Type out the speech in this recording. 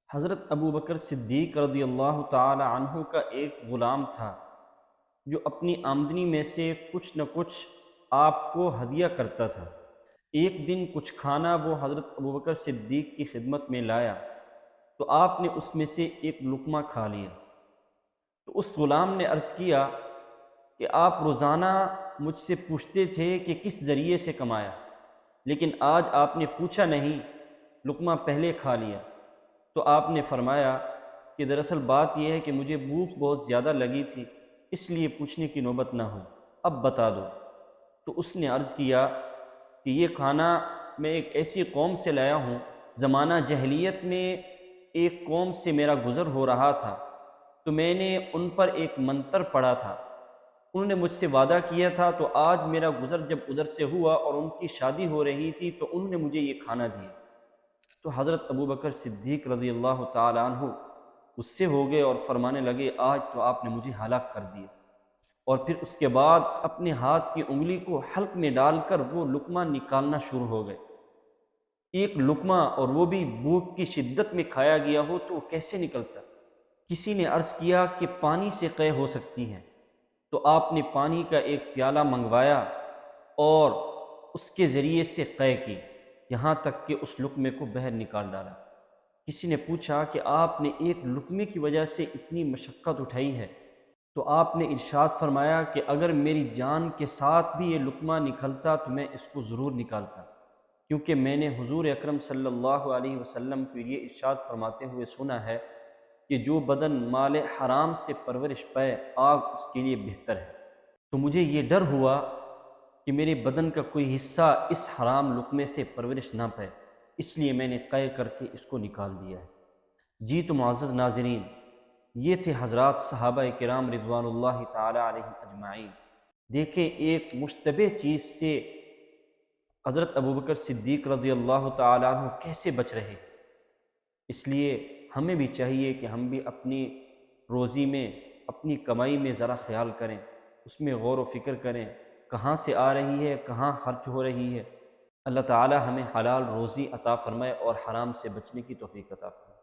حضرت ابو بکر صدیق رضی اللہ تعالی عنہ کا ایک غلام تھا جو اپنی آمدنی میں سے کچھ نہ کچھ آپ کو ہدیہ کرتا تھا۔ ایک دن کچھ کھانا وہ حضرت ابو بکر صدیق کی خدمت میں لایا تو آپ نے اس میں سے ایک لقمہ کھا لیا۔ تو اس غلام نے عرض کیا کہ آپ روزانہ مجھ سے پوچھتے تھے کہ کس ذریعے سے کمایا، لیکن آج آپ نے پوچھا نہیں، لقمہ پہلے کھا لیا۔ تو آپ نے فرمایا کہ دراصل بات یہ ہے کہ مجھے بھوک بہت زیادہ لگی تھی، اس لیے پوچھنے کی نوبت نہ ہو، اب بتا دو۔ تو اس نے عرض کیا کہ یہ کھانا میں ایک ایسی قوم سے لایا ہوں، زمانہ جاہلیت میں ایک قوم سے میرا گزر ہو رہا تھا، تو میں نے ان پر ایک منتر پڑھا تھا، انہوں نے مجھ سے وعدہ کیا تھا، تو آج میرا گزر جب ادھر سے ہوا اور ان کی شادی ہو رہی تھی تو انہوں نے مجھے یہ کھانا دیا۔ تو حضرت ابو بکر صدیق رضی اللہ تعالی عنہ اس سے ہو گئے اور فرمانے لگے، آج تو آپ نے مجھے ہلاک کر دیا۔ اور پھر اس کے بعد اپنے ہاتھ کی انگلی کو حلق میں ڈال کر وہ لقمہ نکالنا شروع ہو گئے۔ ایک لقمہ اور وہ بھی بھوک کی شدت میں کھایا گیا ہو تو وہ کیسے نکلتا؟ کسی نے عرض کیا کہ پانی سے قے ہو سکتی ہے، تو آپ نے پانی کا ایک پیالہ منگوایا اور اس کے ذریعے سے قے کی، یہاں تک کہ اس لقمے کو باہر نکال ڈالا۔ کسی نے پوچھا کہ آپ نے ایک لقمے کی وجہ سے اتنی مشقت اٹھائی ہے، تو آپ نے ارشاد فرمایا کہ اگر میری جان کے ساتھ بھی یہ لقمہ نکلتا تو میں اس کو ضرور نکالتا، کیونکہ میں نے حضور اکرم صلی اللہ علیہ وسلم کو یہ ارشاد فرماتے ہوئے سنا ہے کہ جو بدن مال حرام سے پرورش پائے آگ اس کے لیے بہتر ہے۔ تو مجھے یہ ڈر ہوا کہ میرے بدن کا کوئی حصہ اس حرام لقمے سے پرورش نہ پائے، اس لیے میں نے قے کر کے اس کو نکال دیا ہے۔ جی تو معزز ناظرین، یہ تھے حضرات صحابہ کرام رضوان اللہ تعالی علیہم اجمعین۔ دیکھیں ایک مشتبہ چیز سے حضرت ابو بکر صدیق رضی اللہ تعالی عنہ کیسے بچ رہے۔ اس لیے ہمیں بھی چاہیے کہ ہم بھی اپنی روزی میں، اپنی کمائی میں ذرا خیال کریں، اس میں غور و فکر کریں، کہاں سے آ رہی ہے، کہاں خرچ ہو رہی ہے۔ اللہ تعالی ہمیں حلال روزی عطا فرمائے اور حرام سے بچنے کی توفیق عطا فرمائے۔